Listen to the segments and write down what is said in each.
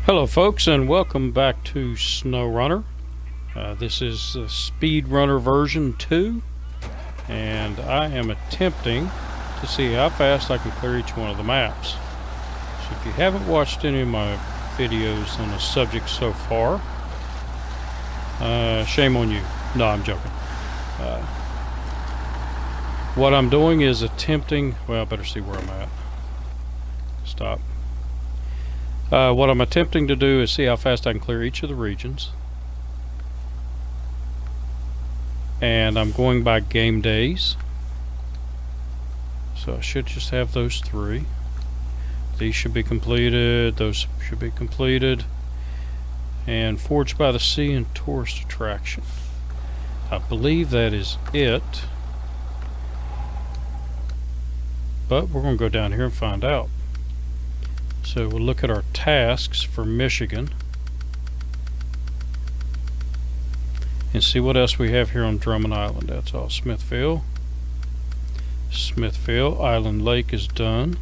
Hello folks, and welcome back to SnowRunner. This is SpeedRunner version 2, and I am attempting to see how fast I can clear each one of the maps. So if you haven't watched any of my videos on the subject so far, shame on you. No, I'm joking. What I'm doing is attempting, well, I better see where I'm at. Stop. What I'm attempting to do is see how fast I can clear each of the regions. And I'm going by game days. So I should just have those three. These should be completed, those should be completed. And Forged by the Sea and Tourist Attraction. I believe that is it. But we're going to go down here and find out. So we'll look at our tasks for Michigan and see what else we have here on Drummond Island. That's all. Smithville, Island Lake is done.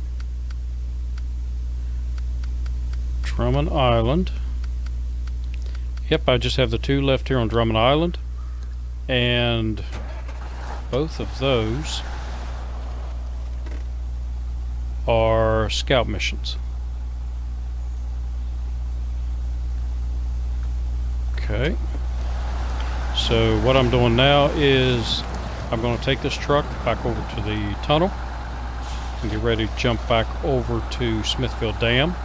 Drummond Island. Yep, I just have the two left here on Drummond Island, and both of those are scout missions. Okay, so what I'm doing now is I'm going to take this truck back over to the tunnel and get ready to jump back over to Smithville Dam,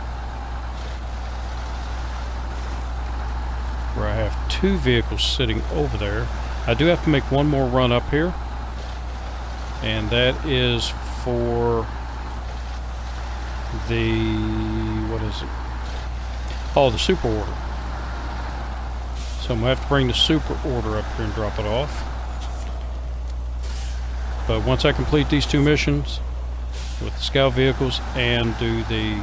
where I have two vehicles sitting over there. I do have to make one more run up here, and that is for the, what is it? Oh, the super order. So I'm going to have to bring the super order up here and drop it off. But once I complete these two missions with the scout vehicles and do the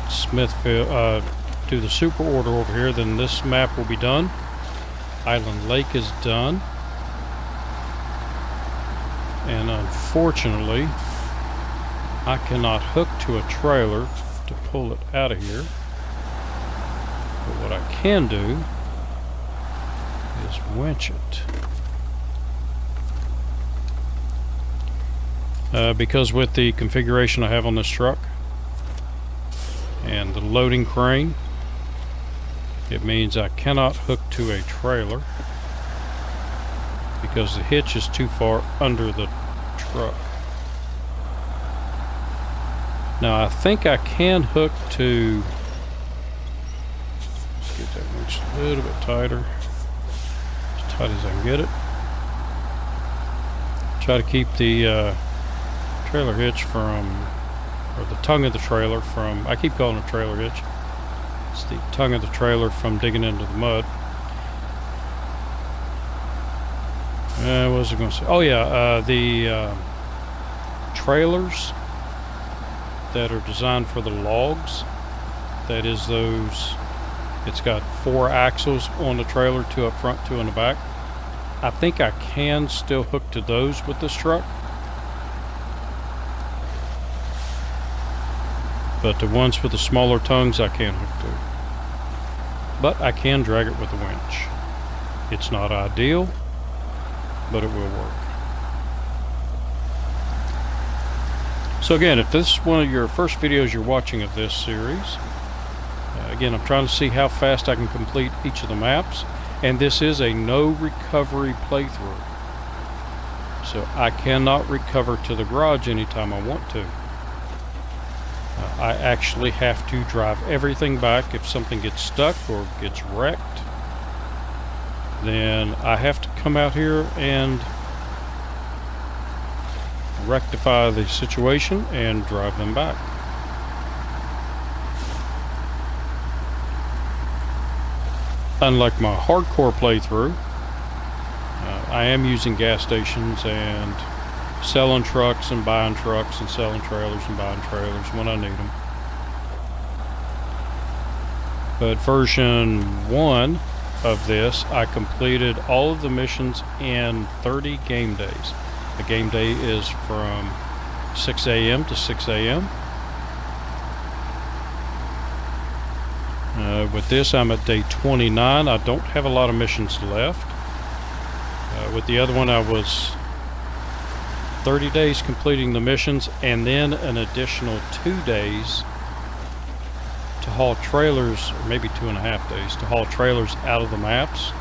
Smithville, do the super order over here, then this map will be done. Island Lake is done. And unfortunately, I cannot hook to a trailer to pull it out of here. But what I can do is winch it. Because with the configuration I have on this truck and the loading crane, it means I cannot hook to a trailer because the hitch is too far under the truck. Now I think I can hook to, get that winch a little bit tighter, as tight as I can get it. Try to keep the trailer hitch from, or the tongue of the trailer from, I keep calling it a trailer hitch. It's the tongue of the trailer from digging into the mud. What was I going to say? Oh yeah, the trailers that are designed for the logs, that is those, it's got 4 axles on the trailer, 2 up front, 2 in the back. I think I can still hook to those with this truck, but the ones with the smaller tongues I can't hook to. But I can drag it with a winch. It's not ideal, but it will work. So again, if this is one of your first videos you're watching of this series, again, I'm trying to see how fast I can complete each of the maps, and this is a no recovery playthrough. So I cannot recover to the garage anytime I want to. I actually have to drive everything back. If something gets stuck or gets wrecked, then I have to come out here and rectify the situation and drive them back. Unlike my hardcore playthrough, I am using gas stations and selling trucks and buying trucks and selling trailers and buying trailers when I need them. But version 1 of this, I completed all of the missions in 30 game days. A game day is from 6 a.m. to 6 a.m. With this, I'm at day 29. I don't have a lot of missions left. With the other one, I was 30 days completing the missions, and then an additional 2 days to haul trailers, or maybe 2.5 days, to haul trailers out of the maps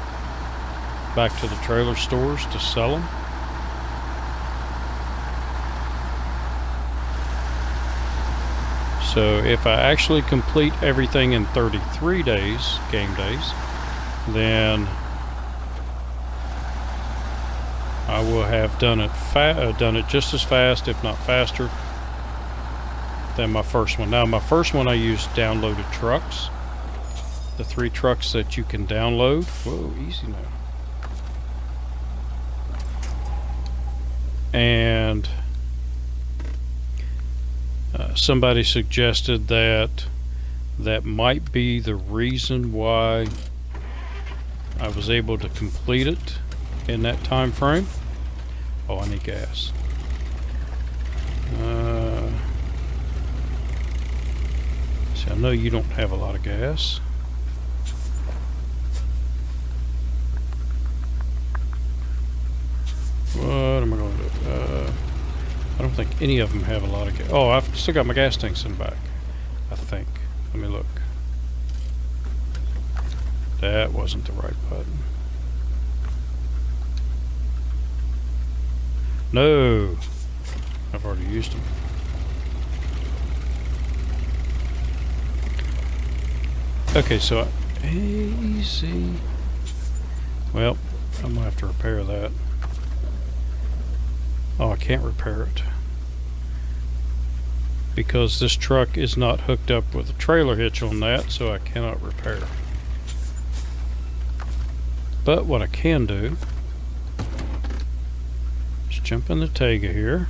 back to the trailer stores to sell them. So if I actually complete everything in 33 days, game days, then I will have done it just as fast, if not faster, than my first one. Now, my first one I used downloaded trucks, the 3 trucks that you can download. Whoa, easy now. And somebody suggested that that might be the reason why I was able to complete it in that time frame. Oh, I need gas. See, I know you don't have a lot of gas. What am I going to do? I don't think any of them have a lot of gas. Oh, I've still got my gas tanks in the back, I think. Let me look. That wasn't the right button. No, I've already used them. Okay, so easy. Well, I'm gonna have to repair that. Oh, I can't repair it because this truck is not hooked up with a trailer hitch on that, so I cannot repair. But what I can do is jump in the Taiga here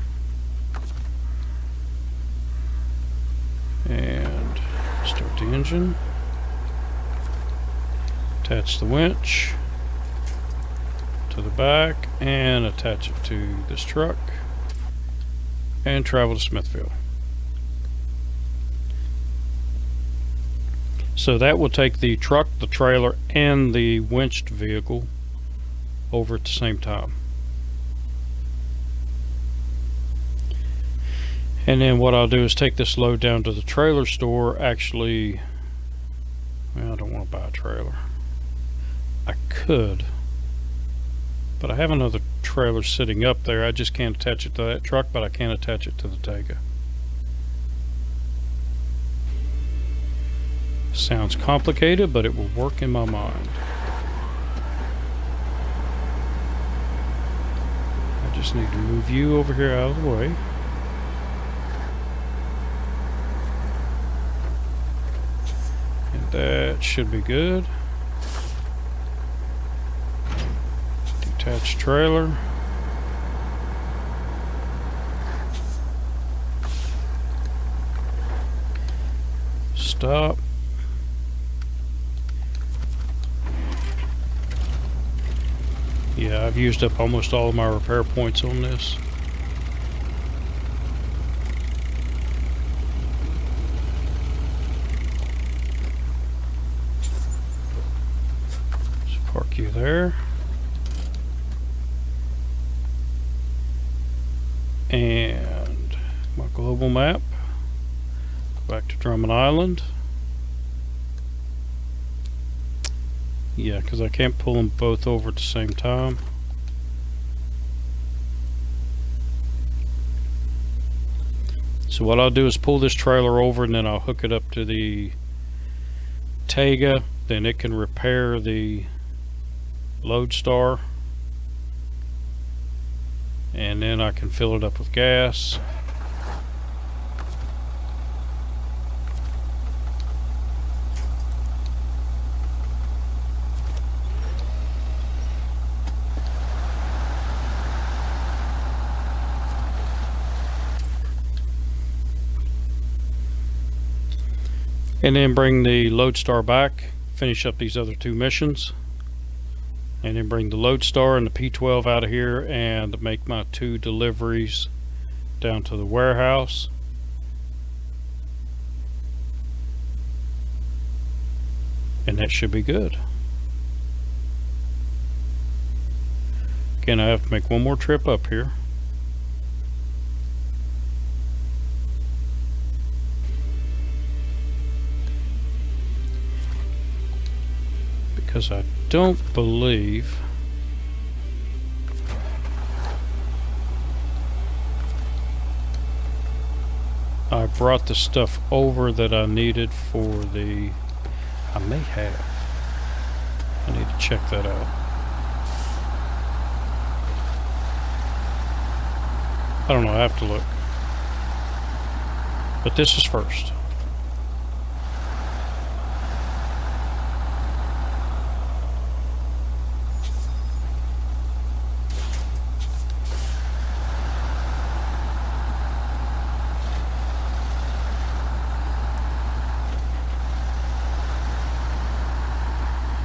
and start the engine, attach the winch to the back and attach it to this truck and travel to Smithville. So that will take the truck, the trailer, and the winched vehicle over at the same time. And then what I'll do is take this load down to the trailer store. Actually, well, I don't want to buy a trailer. I could, but I have another trailer sitting up there. I just can't attach it to that truck, but I can attach it to the Taiga. Sounds complicated, but it will work in my mind. I just need to move you over here out of the way. And that should be good. Detached trailer. Stop. Yeah, I've used up almost all of my repair points on this. Let's park you there. And my global map. Back to Drummond Island. Yeah, because I can't pull them both over at the same time. So what I'll do is pull this trailer over and then I'll hook it up to the Taiga. Then it can repair the Lodestar. And then I can fill it up with gas. And then bring the Lodestar back, finish up these other 2 missions, and then bring the Lodestar and the P12 out of here and make my 2 deliveries down to the warehouse. that should be good. Again, I have to make one more trip up here. Because I don't believe I brought the stuff over that I needed for the... I may have. I need to check that out. I don't know, I have to look. But this is first.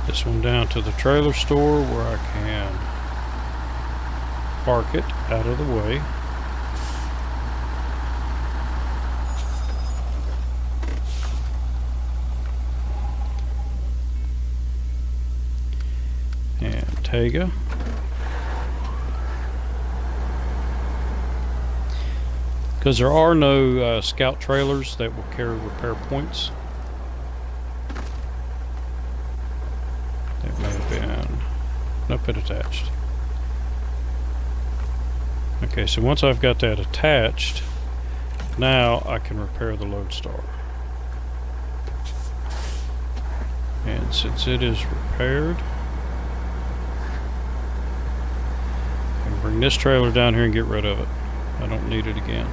This one down to the trailer store where I can park it out of the way. And Tega. Because there are no scout trailers that will carry repair points. That may have been... Nope, it attached. Okay, so once I've got that attached, now I can repair the Lodestar. And since it is repaired, I can bring this trailer down here and get rid of it. I don't need it again.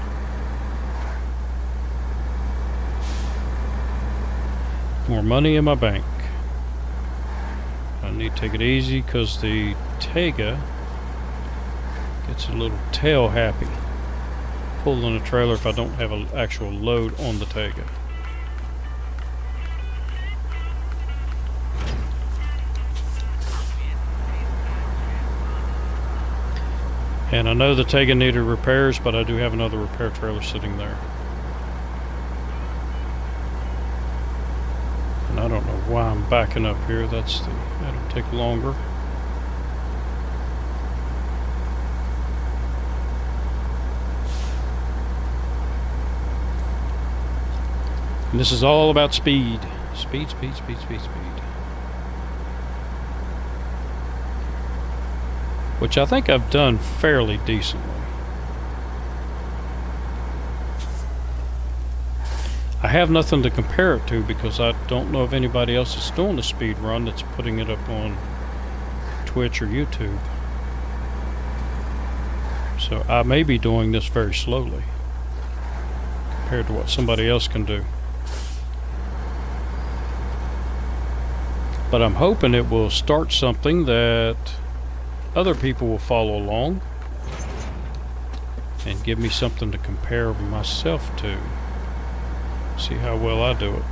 More money in my bank. I need to take it easy because the Tega gets a little tail happy pulling a trailer if I don't have an actual load on the Tega. And I know the Tega needed repairs, but I do have another repair trailer sitting there. And I don't know why I'm backing up here. That'll take longer. And this is all about speed. Speed, speed, speed, speed, speed. Which I think I've done fairly decently. I have nothing to compare it to because I don't know if anybody else is doing the speed run that's putting it up on Twitch or YouTube. So I may be doing this very slowly compared to what somebody else can do. But I'm hoping it will start something that other people will follow along and give me something to compare myself to. See how well I do it.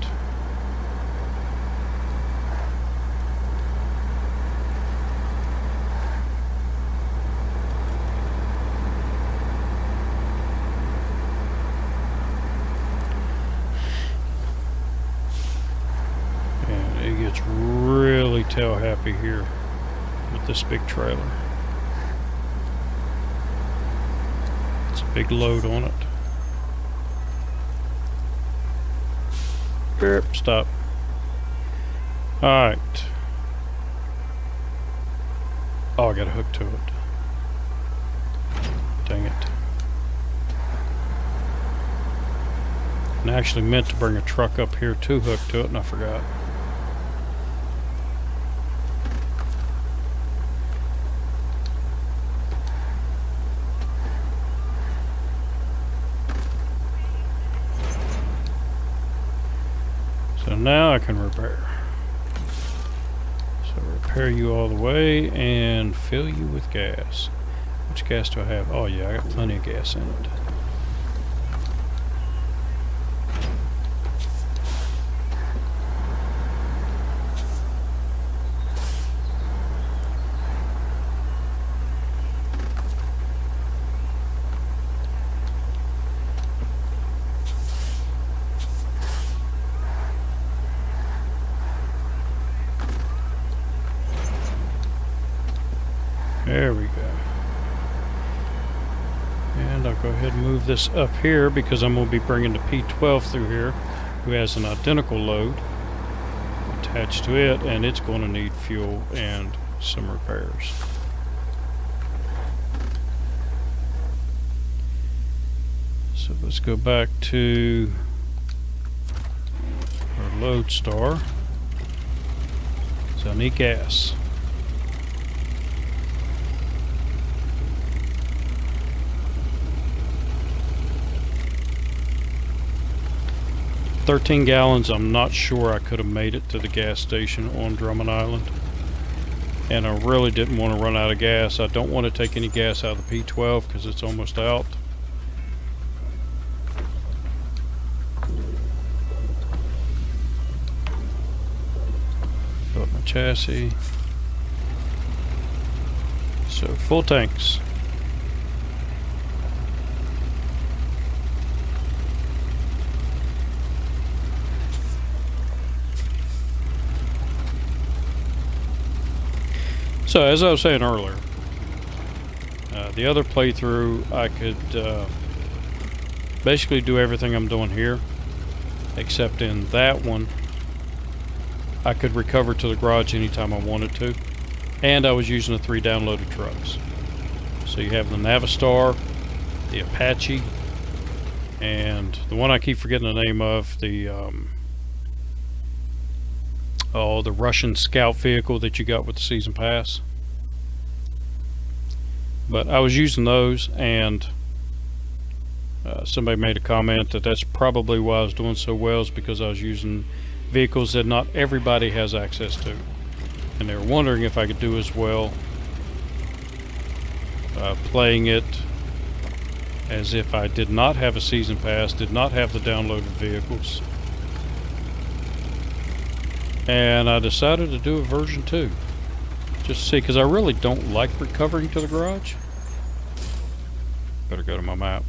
And it gets really tail happy here with this big trailer. It's a big load on it. Yep, stop. Alright. Oh, I got a hook to it. Dang it. And I actually meant to bring a truck up here to hook to it, and I forgot. So now I can repair. So repair you all the way and fill you with gas. Which gas do I have? Oh yeah, I got plenty of gas in it. There we go. And I'll go ahead and move this up here because I'm going to be bringing the P12 through here, who has an identical load attached to it, and it's going to need fuel and some repairs. So let's go back to our load star. So I need gas. $13 gallons. I'm not sure I could have made it to the gas station on Drummond Island, and I really didn't want to run out of gas. I don't want to take any gas out of the P12 because it's almost out. Fill up my chassis. So full tanks. So as I was saying earlier, the other playthrough I could basically do everything I'm doing here, except in that one I could recover to the garage anytime I wanted to, and I was using the 3 downloaded trucks. So you have the Navistar, the Apache, and the one I keep forgetting the name of, the the Russian scout vehicle that you got with the season pass. But I was using those, and somebody made a comment that that's probably why I was doing so well, is because I was using vehicles that not everybody has access to, and they were wondering if I could do as well playing it as if I did not have a season pass, did not have the downloaded vehicles. And I decided to do a version 2. Just to see, because I really don't like recovering to the garage. Better go to my map.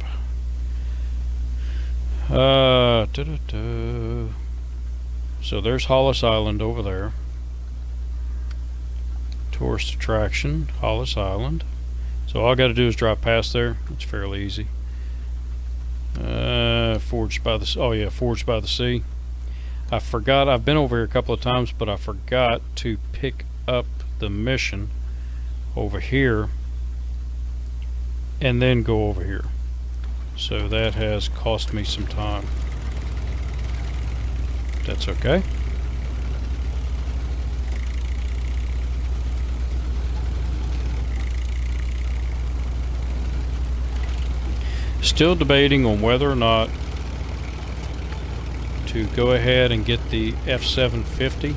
So there's Hollis Island over there. Tourist attraction, Hollis Island. So all I got to do is drive past there. It's fairly easy. Forged by the, oh yeah, Forged by the Sea. I forgot, I've been over here a couple of times, but I forgot to pick up the mission over here and then go over here. So that has cost me some time. That's okay. Still debating on whether or not to go ahead and get the F750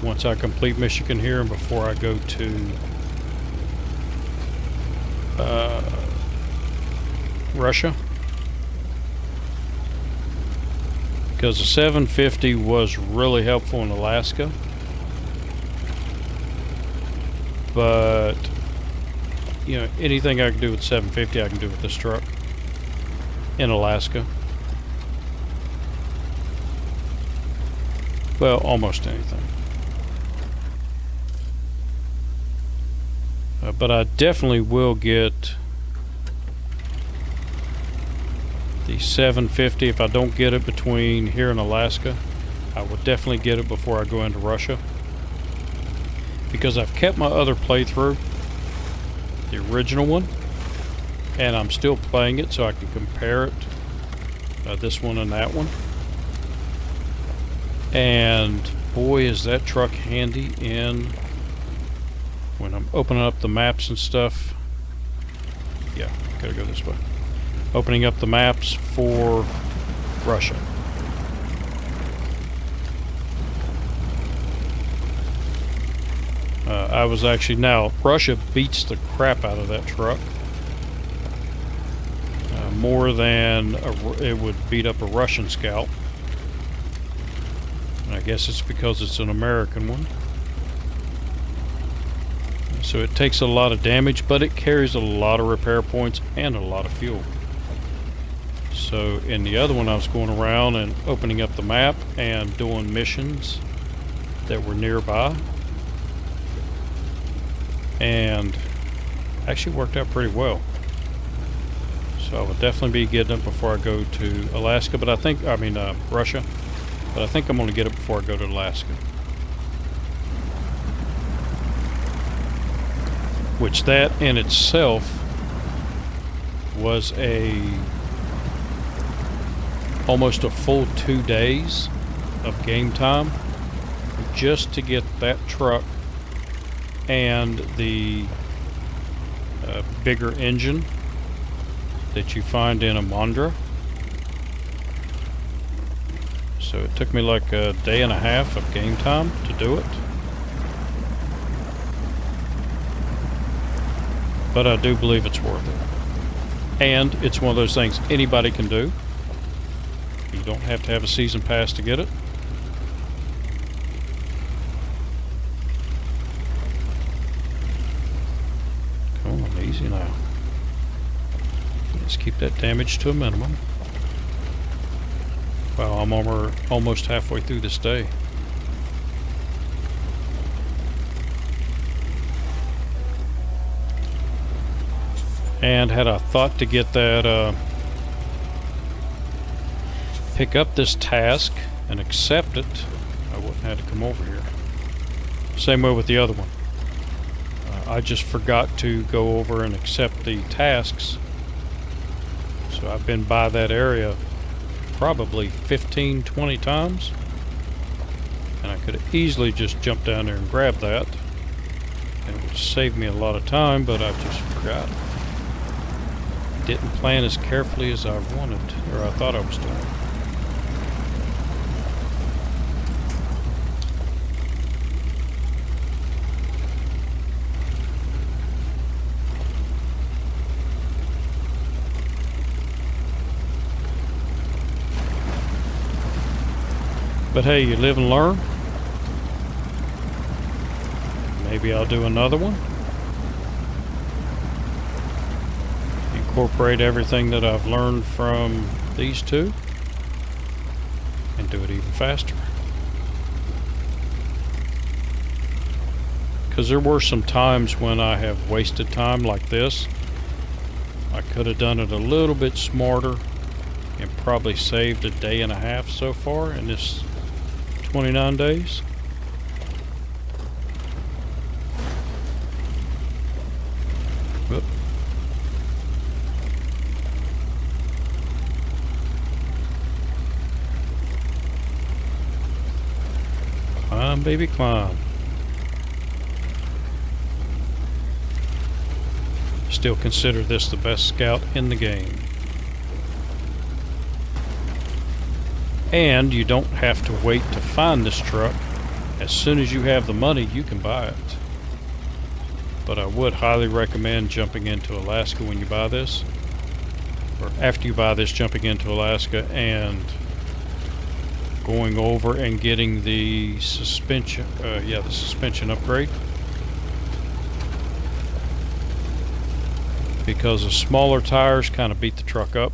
once I complete Michigan here and before I go to Russia, because the 750 was really helpful in Alaska, but you know, anything I can do with 750 I can do with this truck in Alaska. Well, almost anything. But I definitely will get the 750 if I don't get it between here and Alaska. I will definitely get it before I go into Russia, because I've kept my other playthrough, the original one, and I'm still playing it so I can compare it, this one and that one. And boy, is that truck handy in when I'm opening up the maps and stuff. Yeah, gotta go this way. Opening up the maps for Russia. I was actually, now Russia beats the crap out of that truck. More than it would beat up a Russian scout. I guess it's because it's an American one. So it takes a lot of damage, but it carries a lot of repair points and a lot of fuel. So in the other one I was going around and opening up the map and doing missions that were nearby. and actually worked out pretty well. So I will definitely be getting it before I go to Alaska, but Russia. But I think I'm going to get it before I go to Alaska. Which that in itself was almost a full 2 days of game time just to get that truck and the bigger engine that you find in a Mondra. So it took me like a day and a half of game time to do it. But I do believe it's worth it. And it's one of those things anybody can do. You don't have to have a season pass to get it. Come on, easy now. Let's keep that damage to a minimum. Wow, I'm almost halfway through this day. And had I thought to get that, pick up this task and accept it, I wouldn't have to come over here. Same way with the other one. I just forgot to go over and accept the tasks. So I've been by that area probably 15-20 times, and I could have easily just jumped down there and grabbed that, and it would save me a lot of time, but I just forgot. Didn't plan as carefully as I wanted, or I thought I was doing. But hey, you live and learn. Maybe I'll do another one. Incorporate everything that I've learned from these two and do it even faster. Because there were some times when I have wasted time like this. I could have done it a little bit smarter and probably saved a day and a half so far in this 29 days. Whoop. Climb, baby, climb. Still consider this the best scout in the game. And you don't have to wait to find this truck. As soon as you have the money, you can buy it. But I would highly recommend jumping into Alaska when you buy this. Or after you buy this, jumping into Alaska and going over and getting the suspension, the suspension upgrade. Because the smaller tires kind of beat the truck up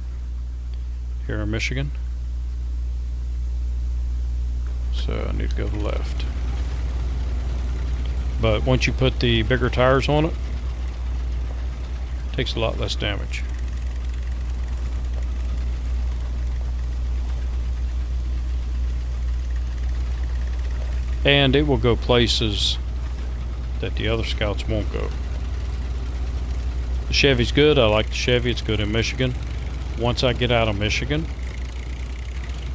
here in Michigan. So I need to go to the left. But once you put the bigger tires on it, it takes a lot less damage. And it will go places that the other Scouts won't go. The Chevy's good. I like the Chevy. It's good in Michigan. Once I get out of Michigan,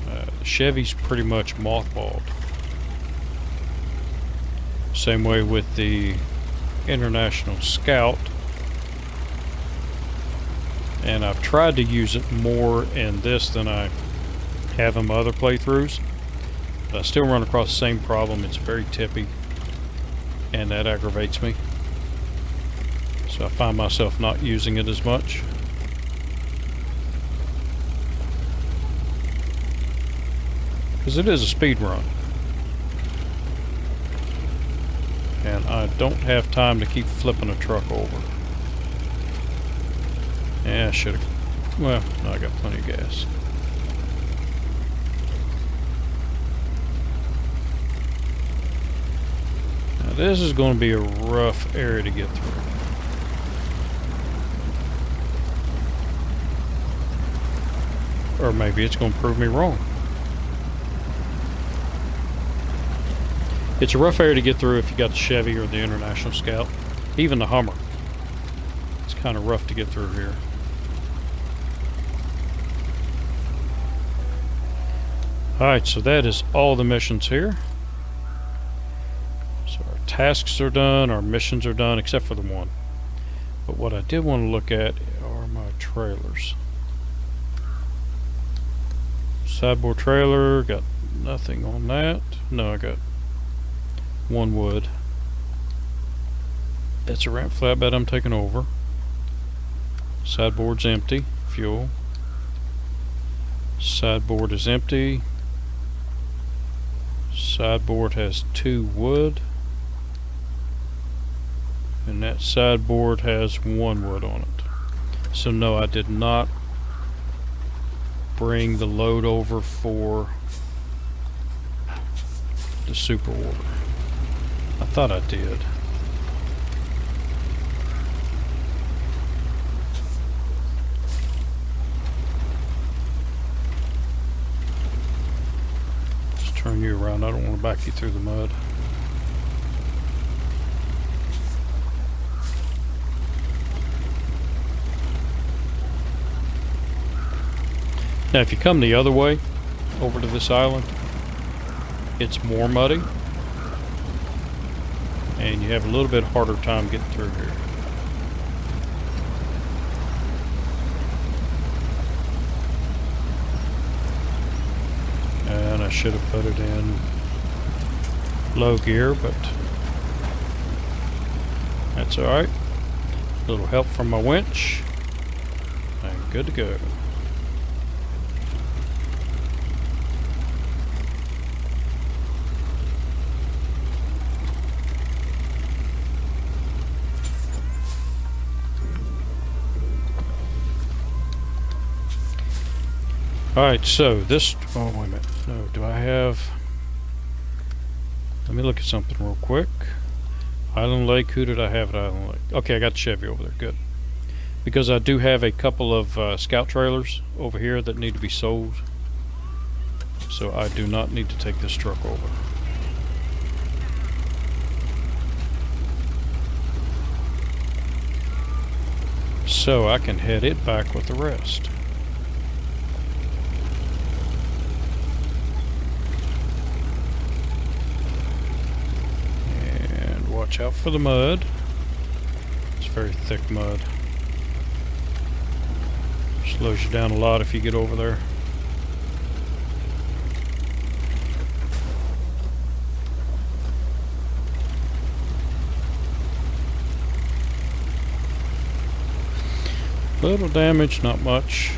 the Chevy's pretty much mothballed. Same way with the International Scout. And I've tried to use it more in this than I have in my other playthroughs. But I still run across the same problem. It's very tippy, and that aggravates me. So I find myself not using it as much. Because it is a speed run. And I don't have time to keep flipping a truck over. Yeah, I should have. Well, no, I got plenty of gas. this is going to be a rough area to get through. Or maybe it's going to prove me wrong. It's a rough area to get through if you got the Chevy or the International Scout. Even the Hummer. It's kind of rough to get through here. Alright, so that is all the missions here. So our tasks are done, our missions are done, except for the one. But what I did want to look at are my trailers. Sideboard trailer, got nothing on that. No, I got one wood. That's a ramp flatbed I'm taking over. Sideboard's empty. Fuel. Sideboard is empty. Sideboard has 2 wood. And that sideboard has 1 wood on it. So no, I did not bring the load over for the super order. I thought I did. Just turn you around. I don't want to back you through the mud. Now if you come the other way over to this island, it's more muddy and you have a little bit harder time getting through here. And I should have put it in low gear, but that's alright. A little help from my winch and good to go. Alright, so this, oh wait a minute, no, do I have, let me look at something real quick. Island Lake, who did I have at Island Lake? Okay, I got the Chevy over there, good. Because I do have a couple of scout trailers over here that need to be sold. So I do not need to take this truck over. So I can head it back with the rest. Watch out for the mud. It's very thick mud. Slows you down a lot if you get over there. Little damage, not much.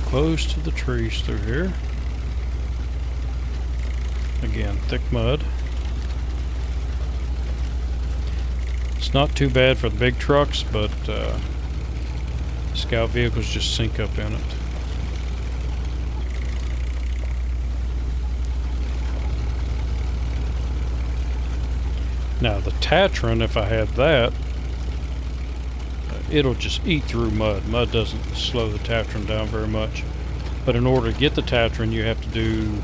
Close to the trees through here. Again, thick mud. It's not too bad for the big trucks, but scout vehicles just sink up in it. Now the Tatron, if I had that, it'll just eat through mud. Mud doesn't slow the Tatron down very much. But in order to get the Tatron, you have to do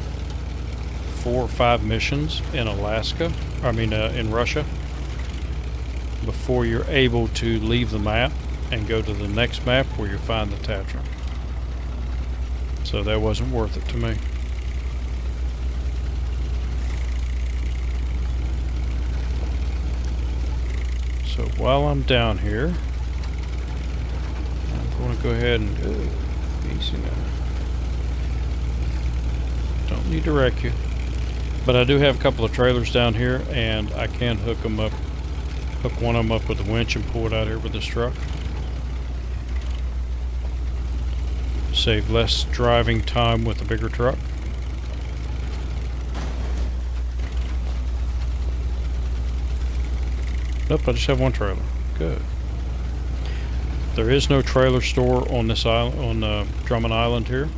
4 or 5 missions in Alaska, in Russia, before you're able to leave the map and go to the next map where you find the Tatron. So that wasn't worth it to me. So while I'm down here, I'm going to go ahead and easy now. Don't need to wreck you. But I do have a couple of trailers down here, and I can hook them up, hook one of them up with a winch and pull it out here with this truck. Save less driving time with the bigger truck. Nope, I just have one trailer. Good. There is no trailer store on this island, on Drummond Island here.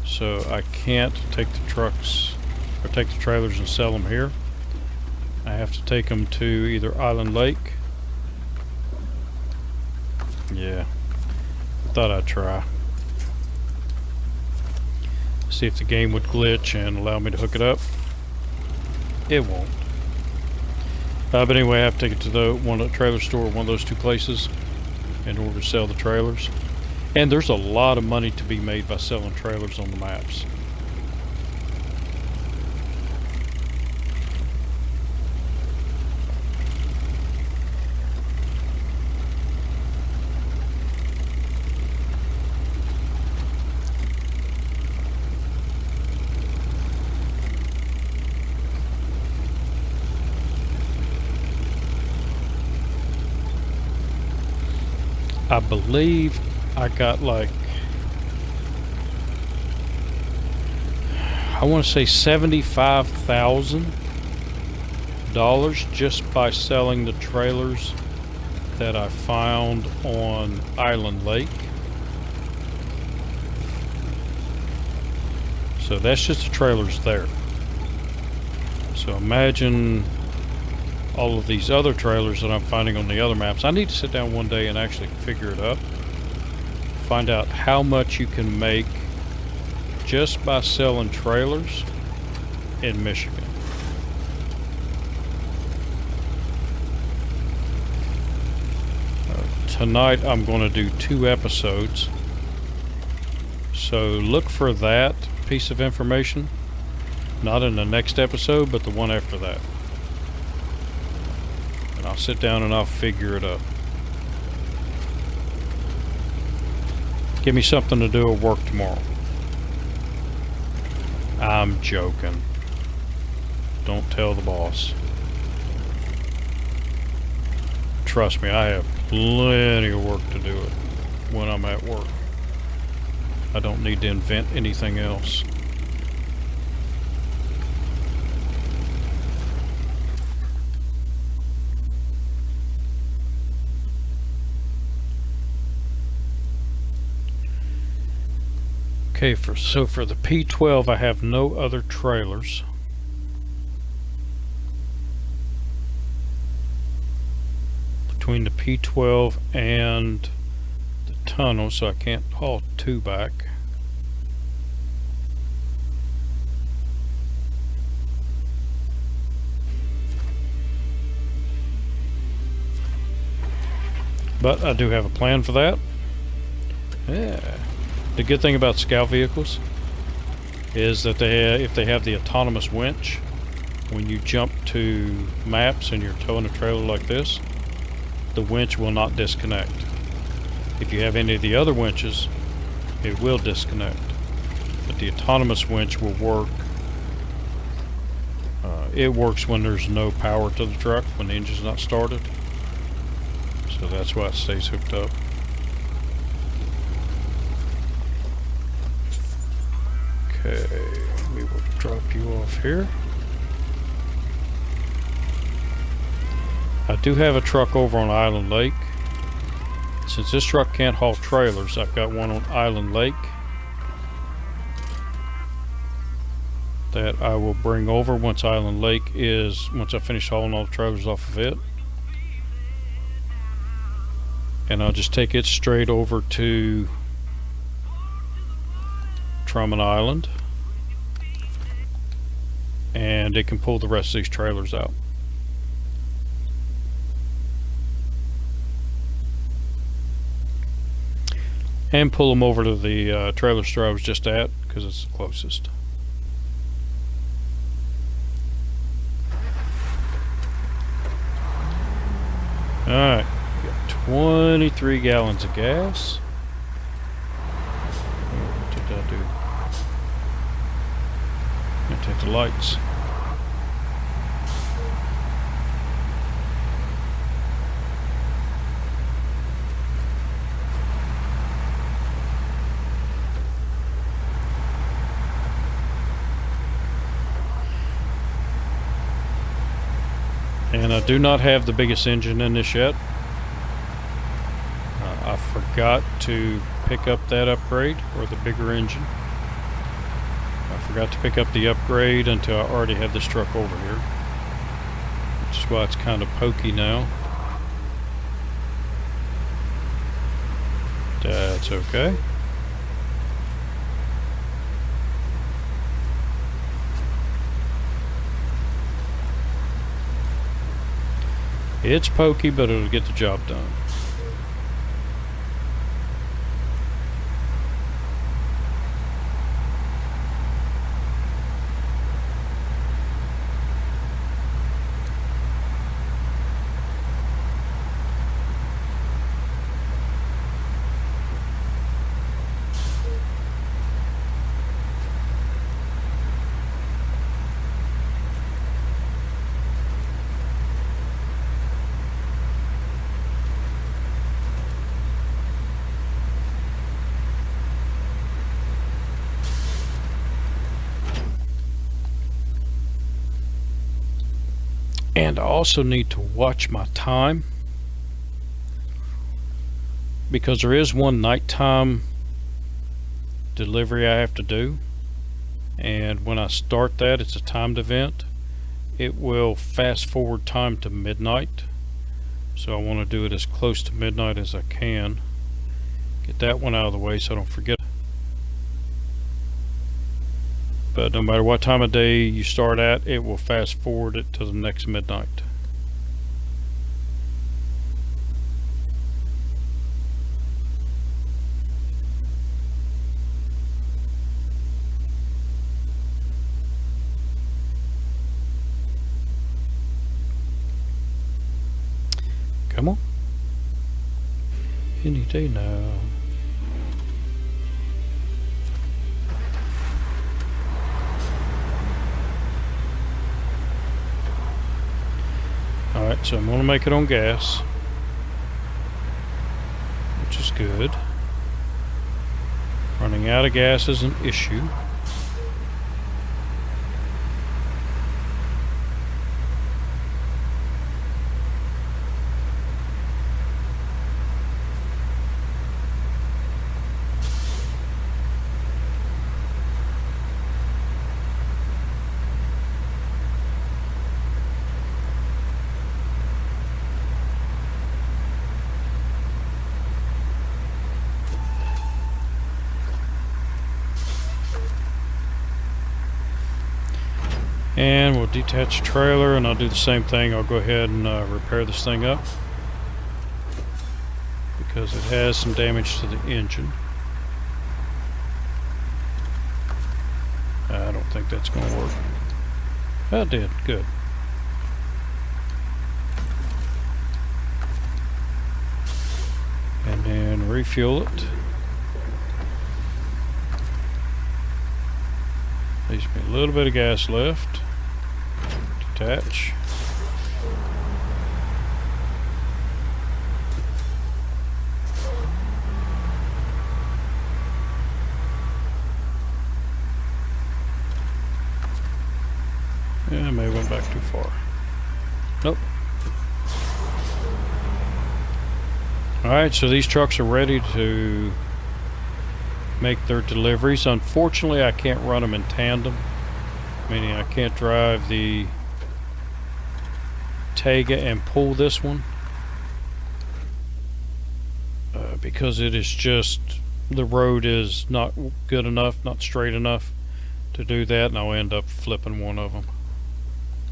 So I can't take the trucks or take the trailers and sell them here. I have to take them to either Island Lake. Yeah, I thought I'd try. See if the game would glitch and allow me to hook it up. It won't. But anyway, I have to take it to the trailer store, one of those two places, in order to sell the trailers. And there's a lot of money to be made by selling trailers on the maps. I believe I got like, I want to say $75,000 just by selling the trailers that I found on Island Lake. So that's just the trailers there. So imagine all of these other trailers that I'm finding on the other maps. I need to sit down one day and actually figure it up. Find out how much you can make just by selling trailers in Michigan. Tonight I'm going to do 2 episodes. So look for that piece of information. Not in the next episode, but the one after that. I'll sit down and I'll figure it up. Give me something to do at work tomorrow. I'm joking. Don't tell the boss. Trust me, I have plenty of work to do it when I'm at work. I don't need to invent anything else. Okay, so for the P12 I have no other trailers. Between the P12 and the tunnel, so I can't haul 2 back. But I do have a plan for that. Yeah. The good thing about scout vehicles is that if they have the autonomous winch, when you jump to maps and you're towing a trailer like this, the winch will not disconnect. If you have any of the other winches, it will disconnect. But the autonomous winch will work. It works when there's no power to the truck, when the engine's not started. So that's why it stays hooked up. Okay, we will drop you off here. I do have a truck over on Island Lake. Since this truck can't haul trailers, I've got one on Island Lake that I will bring over once Island Lake once I finish hauling all the trailers off of it. And I'll just take it straight over to Drummond Island, and it can pull the rest of these trailers out. And pull them over to the trailer store I was just at, because it's the closest. Alright, got 23 gallons of gas. What did I do? I'm gonna take the lights. And I do not have the biggest engine in this yet. forgot to pick up that upgrade, or the bigger engine. I forgot to pick up the upgrade until I already had this truck over here, which is why it's kind of pokey now. That's okay. It's pokey, but it'll get the job done. And I also need to watch my time, because there is one nighttime delivery I have to do, and when I start that, it's a timed event. It will fast forward time to midnight, so I want to do it as close to midnight as I can. Get that one out of the way so I don't forget. But no matter what time of day you start at, it will fast forward it to the next midnight. Come on. Any day now. Alright, so I'm going to make it on gas, which is good. Running out of gas is an issue. And we'll detach the trailer, and I'll do the same thing. I'll go ahead and repair this thing up, because it has some damage to the engine. I don't think that's going to work. Oh, it did. Good. And then refuel it. Leaves me a little bit of gas left. Detach. Yeah, I may have went back too far. Nope. Alright, so these trucks are ready to make their deliveries. Unfortunately, I can't run them in tandem, meaning I can't drive the Tega and pull this one, because it is just, the road is not good enough, not straight enough to do that, and I'll end up flipping one of them,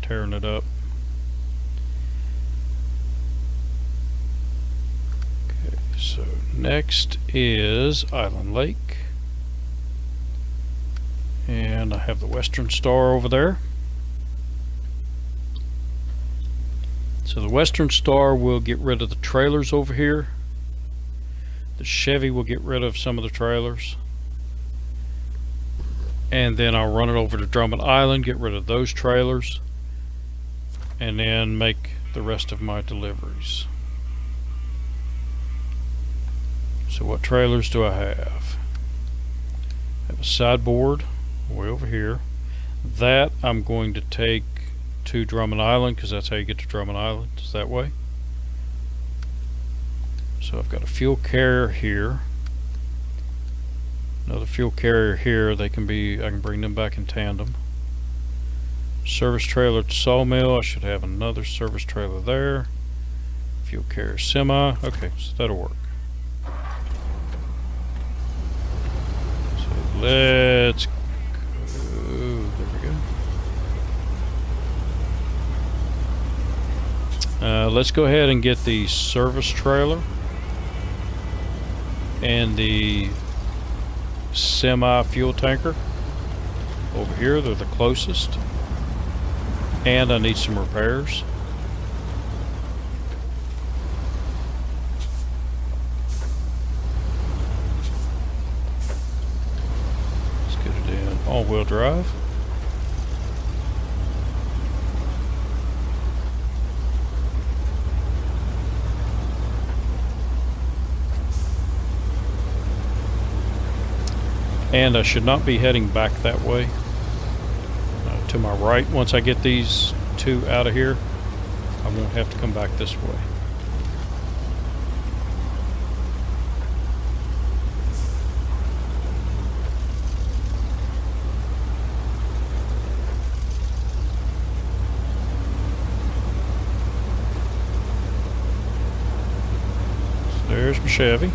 tearing it up. Okay, so next is Island Lake, and I have the Western Star over there. So the Western Star will get rid of the trailers over here. The Chevy will get rid of some of the trailers. And then I'll run it over to Drummond Island, get rid of those trailers, and then make the rest of my deliveries. So what trailers do I have? I have a sideboard way over here. That I'm going to take to Drummond Island, because that's how you get to Drummond Island, is that way. So I've got a fuel carrier here, another fuel carrier here. I can bring them back in tandem. Service trailer to sawmill. I should have another service trailer there. Fuel carrier semi. Okay, so that'll work. So let's go. There we go. Let's go ahead and get the service trailer and the semi fuel tanker over here. They're the closest. And I need some repairs. Let's get it in all-wheel drive. And I should not be heading back that way. To my right. Once I get these two out of here, I won't have to come back this way. So there's my Chevy.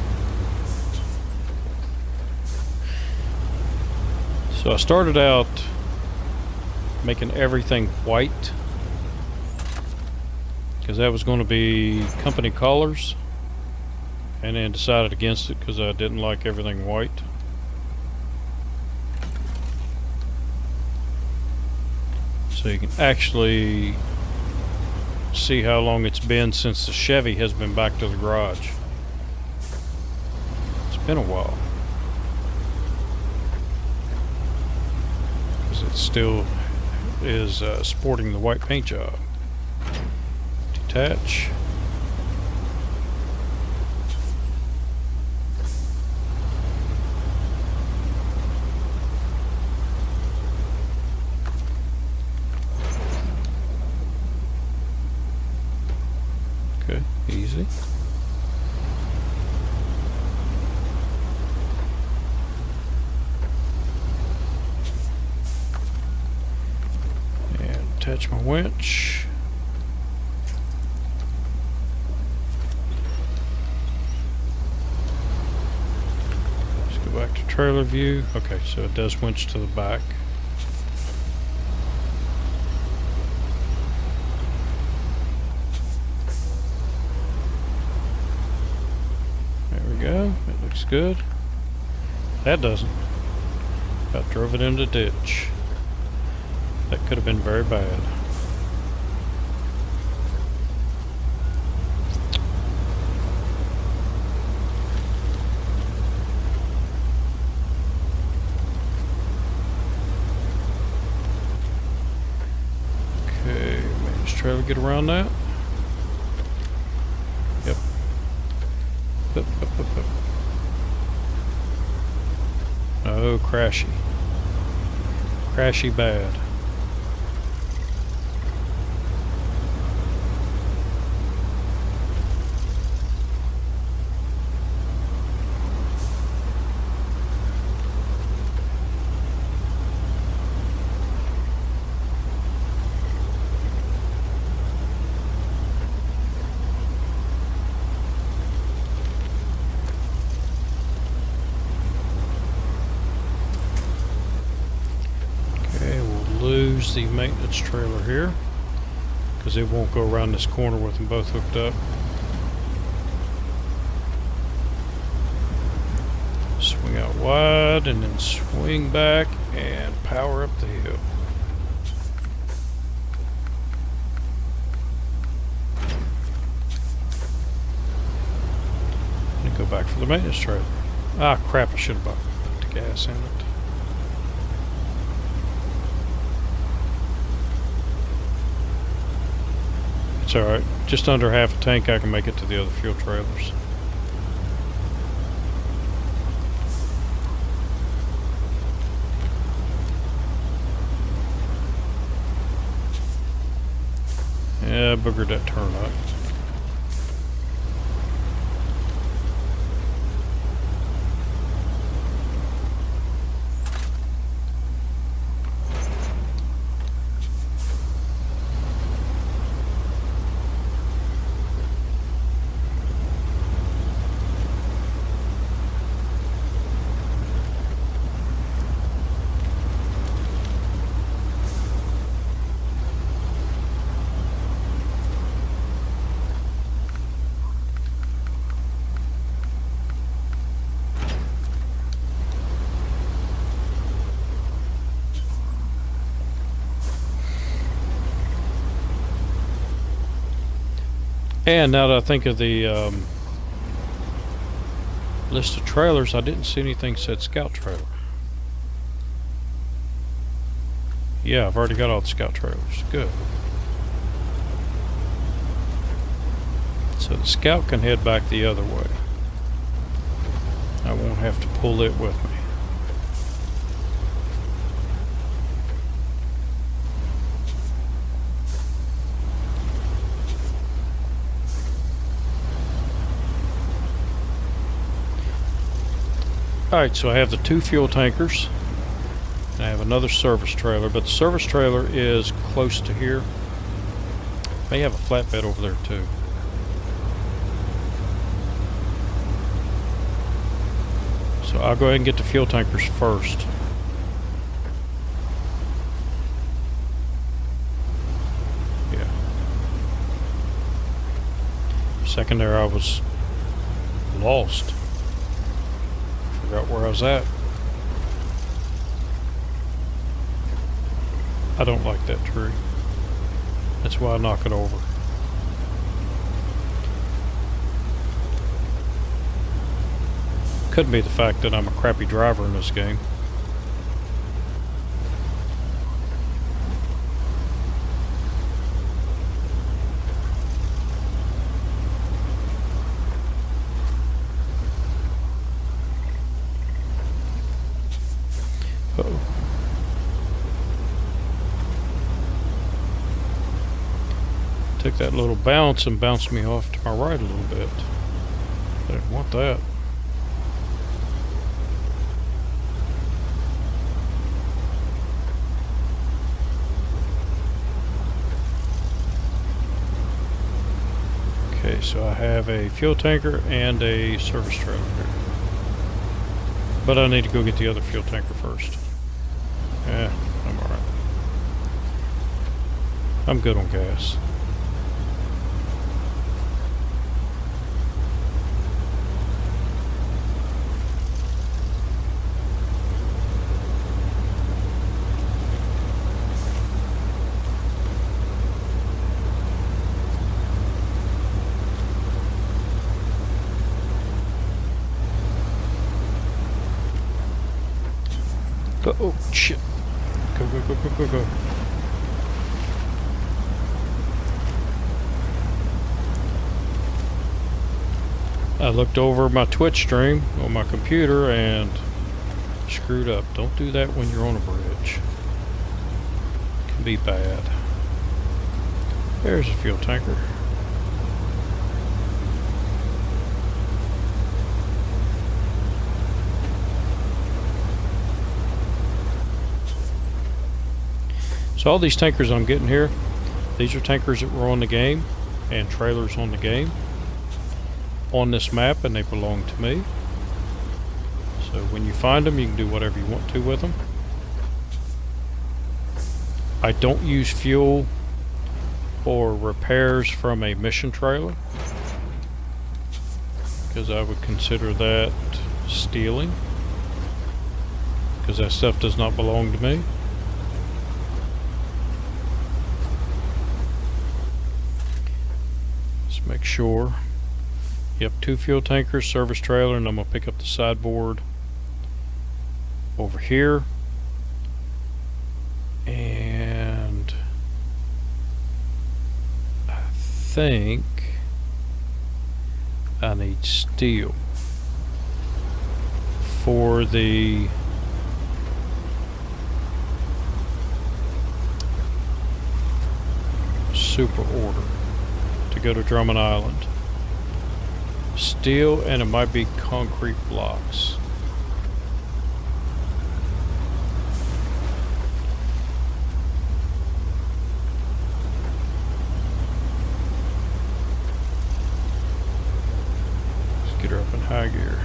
So I started out making everything white because that was going to be company colors, and then decided against it because I didn't like everything white. So you can actually see how long it's been since the Chevy has been back to the garage. It's been a while. Because it still is sporting the white paint job. Detach. Okay, easy. Attach my winch. Let's go back to trailer view. Okay, so it does winch to the back. There we go. It looks good. That doesn't. About drove it into the ditch. That could have been very bad. Okay, manage trailer, get around that. Yep. Up. Oh, crashy. Crashy bad. Lose the maintenance trailer here because it won't go around this corner with them both hooked up. Swing out wide and then swing back and power up the hill. And go back for the maintenance trailer. Ah crap, I should have put the gas in it. It's alright. Just under half a tank I can make it to the other fuel trailers. Yeah, boogered that turn up. And now that I think of the list of trailers, I didn't see anything said scout trailer. Yeah, I've already got all the scout trailers. Good. So the scout can head back the other way. I won't have to pull it with me. Alright, so I have the 2 fuel tankers. And I have another service trailer, but the service trailer is close to here. May have a flatbed over there too. So I'll go ahead and get the fuel tankers first. Yeah. For a second there I was lost. Forgot where I was at. I don't like that tree. That's why I knock it over. Could be the fact that I'm a crappy driver in this game. Uh-oh. Took that little bounce and bounced me off to my right a little bit. I didn't want that. Okay, so I have a fuel tanker and a service trailer here. But I need to go get the other fuel tanker first. Yeah, I'm alright. I'm good on gas. Oh shit. Go, go, go, go, go, go. I looked over my Twitch stream on my computer and screwed up. Don't do that when you're on a bridge. It can be bad. There's a fuel tanker. So all these tankers I'm getting here, these are tankers that were on the game and trailers on the game on this map, and they belong to me. So when you find them, you can do whatever you want to with them. I don't use fuel or repairs from a mission trailer because I would consider that stealing, because that stuff does not belong to me. Make sure. Yep, 2 fuel tankers, service trailer, and I'm going to pick up the sideboard over here. And I think I need steel for the super order to go to Drummond Island. Steel, and it might be concrete blocks. Let's get her up in high gear.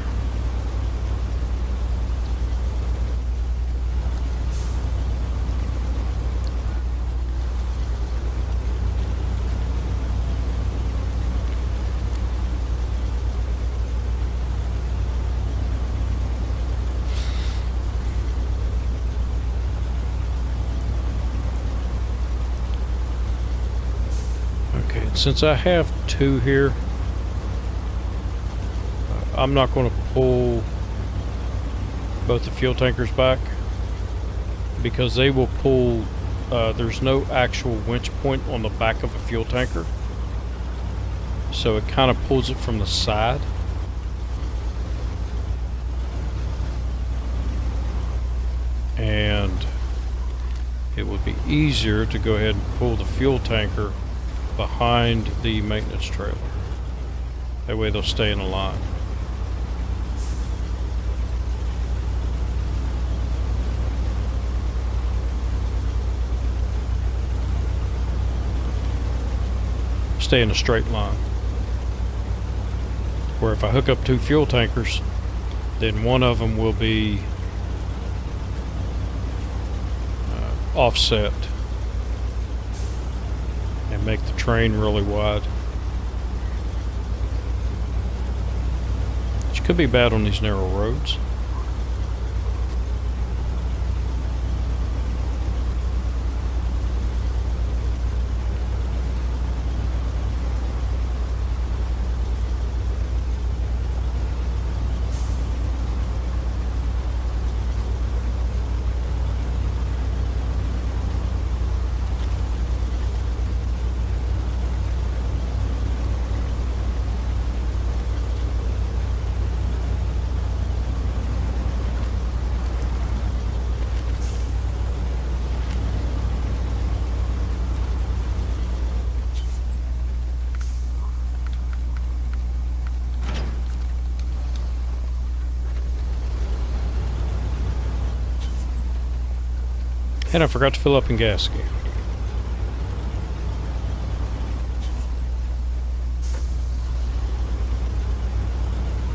But since I have two here, I'm not going to pull both the fuel tankers back because they will pull. There's no actual winch point on the back of a fuel tanker, so it kind of pulls it from the side. And it would be easier to go ahead and pull the fuel tanker behind the maintenance trailer. That way they'll stay in a line. Stay in a straight line. Where if I hook up two fuel tankers, then one of them will be offset and make the train really wide. Which could be bad on these narrow roads. And I forgot to fill up in gas again.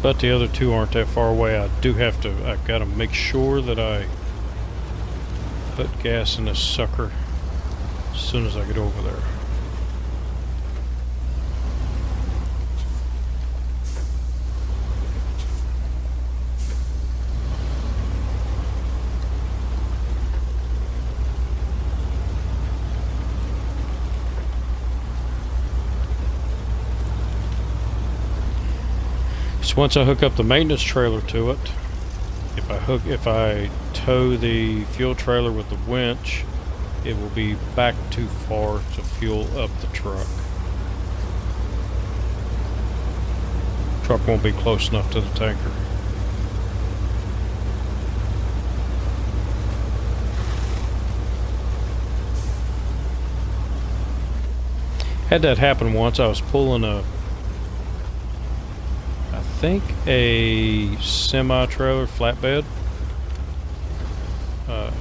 But the other two aren't that far away. I've got to make sure that I put gas in this sucker as soon as I get over there. So once I hook up the maintenance trailer to it, if I tow the fuel trailer with the winch, it will be back too far to fuel up the truck. Truck won't be close enough to the tanker. Had that happen once. I was pulling I think a semi-trailer flatbed.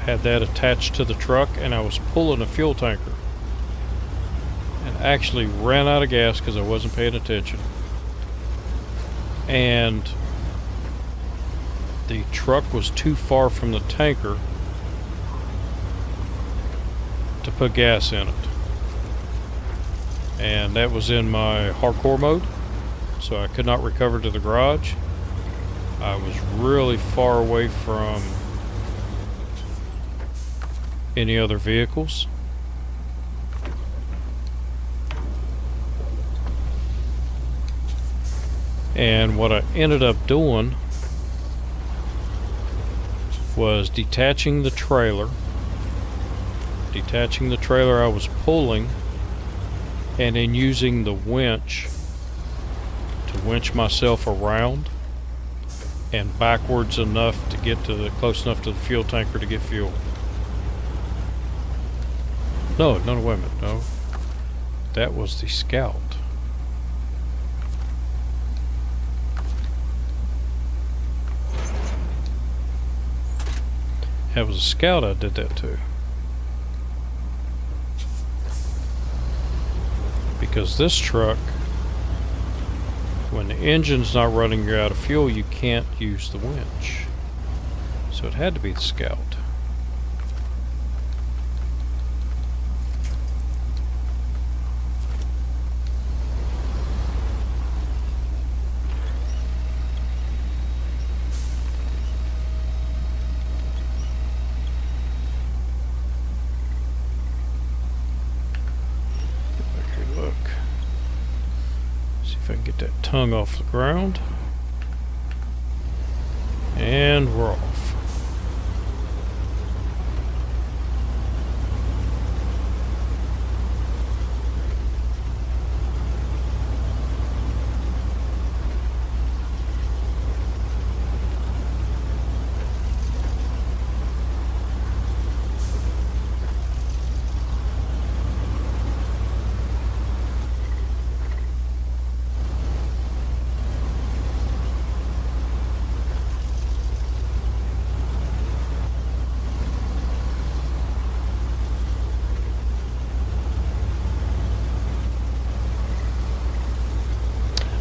Had that attached to the truck, and I was pulling a fuel tanker and actually ran out of gas because I wasn't paying attention, and the truck was too far from the tanker to put gas in it, and that was in my hardcore mode, so I could not recover to the garage. I was really far away from any other vehicles. And what I ended up doing was detaching the trailer I was pulling, and then using the winch to winch myself around and backwards enough to get to close enough to the fuel tanker to get fuel. No, wait a minute, no. That was the Scout. That was a Scout I did that to. Because this truck, when the engine's not running, you're out of fuel, you can't use the winch. So it had to be the Scout. Look. if I can get that tongue off the ground. And we're off.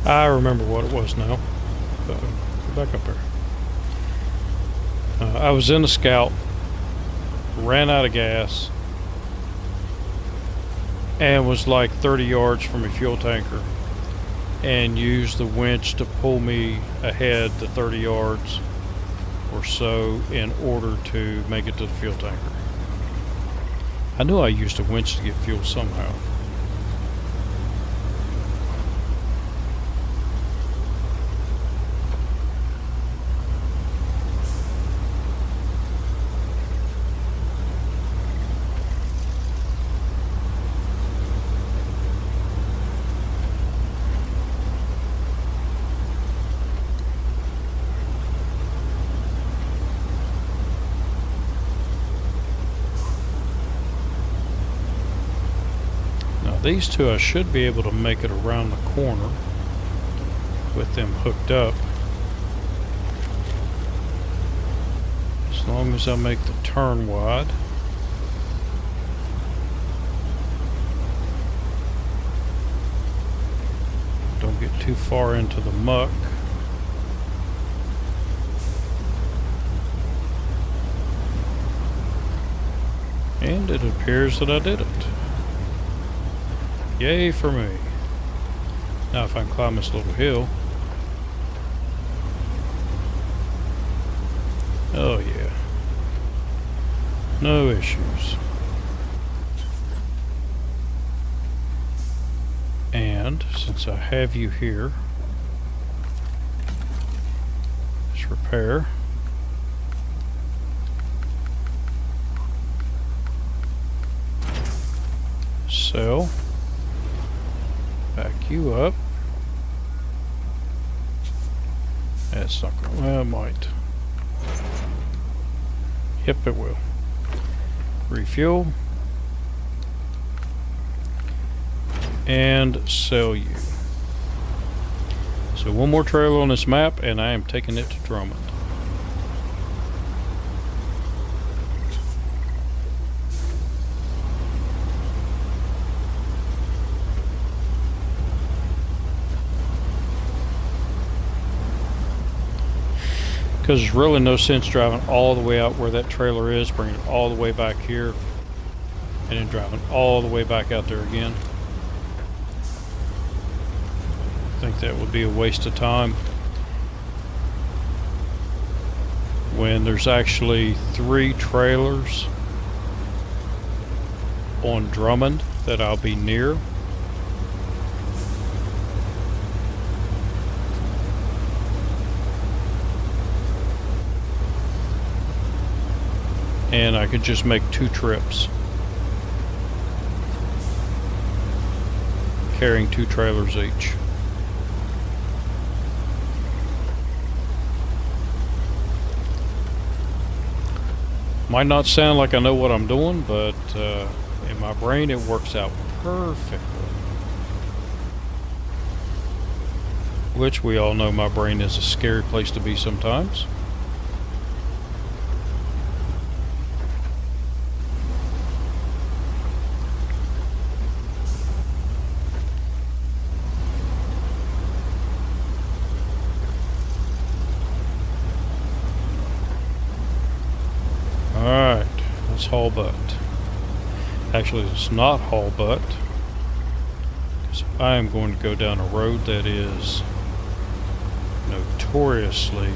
I remember what it was now. Go back up there. I was in the Scout, ran out of gas, and was like 30 yards from a fuel tanker, and used the winch to pull me ahead to 30 yards or so in order to make it to the fuel tanker. I knew I used a winch to get fuel somehow. These two, I should be able to make it around the corner with them hooked up, as long as I make the turn wide. Don't get too far into the muck. And it appears that I did it. Yay for me. Now if I can climb this little hill. Oh yeah. No issues. And since I have you here, let's repair. Sell. Back you up. That's not going to, well, it might. Yep, it will. Refuel. And sell you. So one more trailer on this map, and I am taking it to Drummond. Because there's really no sense driving all the way out where that trailer is, bringing it all the way back here, and then driving all the way back out there again. I think that would be a waste of time when there's actually 3 trailers on Drummond that I'll be near. And I could just make 2 trips, carrying 2 trailers each. Might not sound like I know what I'm doing, but in my brain it works out perfectly. Which we all know my brain is a scary place to be sometimes. Alright, let's haul butt. Actually, it's not haul butt, because I am going to go down a road that is notoriously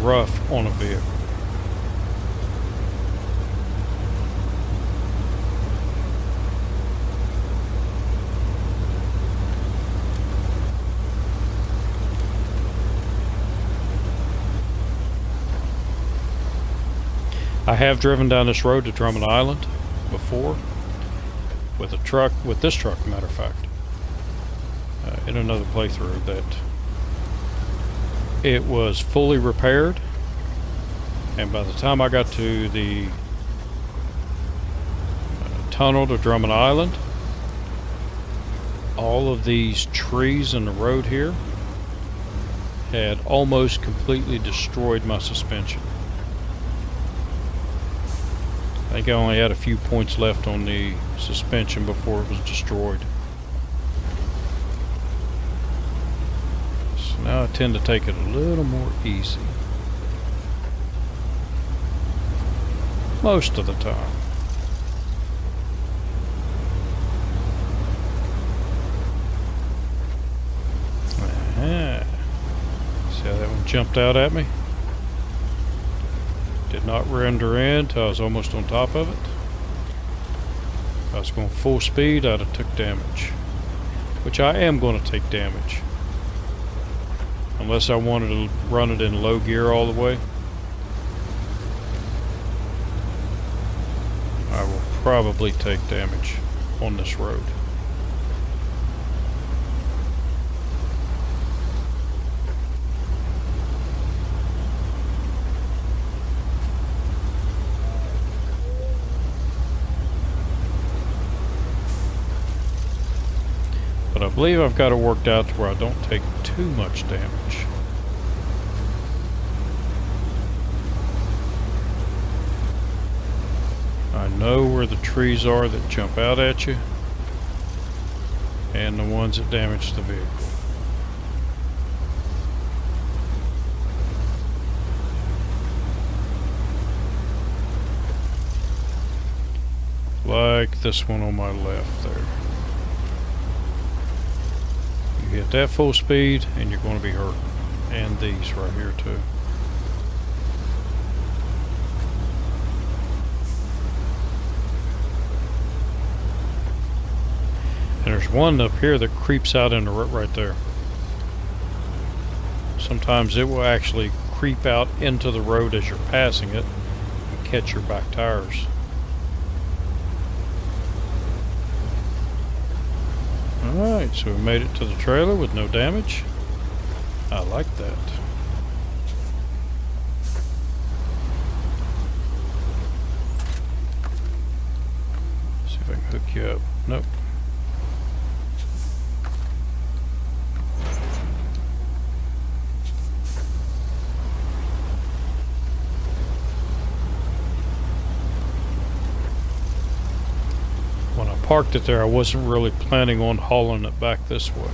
rough on a vehicle. I have driven down this road to Drummond Island before with a truck, with this truck, matter of fact, in another playthrough, that it was fully repaired, and by the time I got to the tunnel to Drummond Island, all of these trees in the road here had almost completely destroyed my suspension. I think I only had a few points left on the suspension before it was destroyed. So now I tend to take it a little more easy. Most of the time. See how that one jumped out at me? Did not render in until I was almost on top of it. If I was going full speed, I'd have took damage. Which I am going to take damage. Unless I wanted to run it in low gear all the way. I will probably take damage on this road. But I believe I've got it worked out to where I don't take too much damage. I know where the trees are that jump out at you, and the ones that damage the vehicle. Like this one on my left there. You hit that full speed and you're going to be hurt. And these right here too. And there's one up here that creeps out in the rut right there. Sometimes it will actually creep out into the road as you're passing it and catch your back tires. Alright, so we made it to the trailer with no damage. I like that. See if I can hook you up. Nope. When I parked it there, I wasn't really planning on hauling it back this way.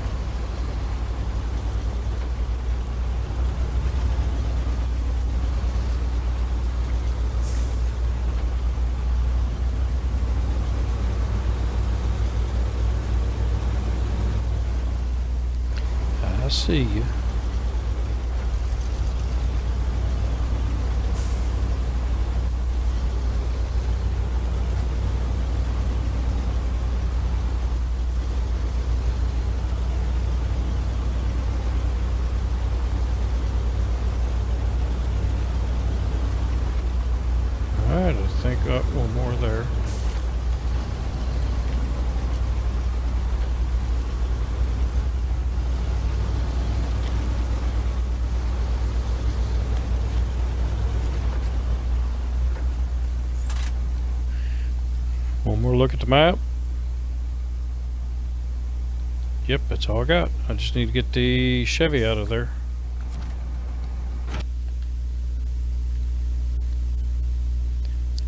I see you. Alright, I think one more there. One more look at the map. Yep, that's all I got. I just need to get the Chevy out of there.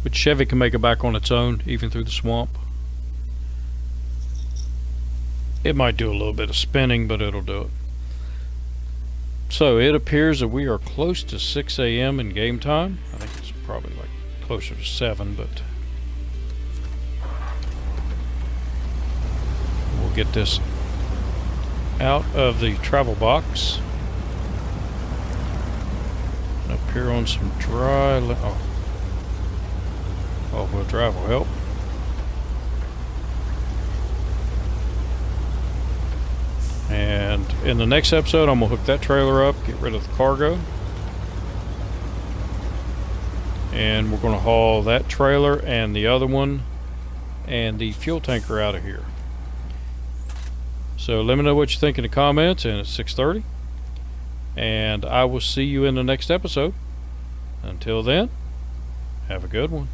But Chevy can make it back on its own, even through the swamp. It might do a little bit of spinning, but it'll do it. So it appears that we are close to 6 a.m. in game time. I think it's probably like closer to 7, but we'll get this out of the travel box. Up here on some dry all-wheel drive will help. And in the next episode, I'm going to hook that trailer up, get rid of the cargo, and we're going to haul that trailer and the other one and the fuel tanker out of here. So let me know what you think in the comments, and it's 6:30, and I will see you in the next episode. Until then, have a good one.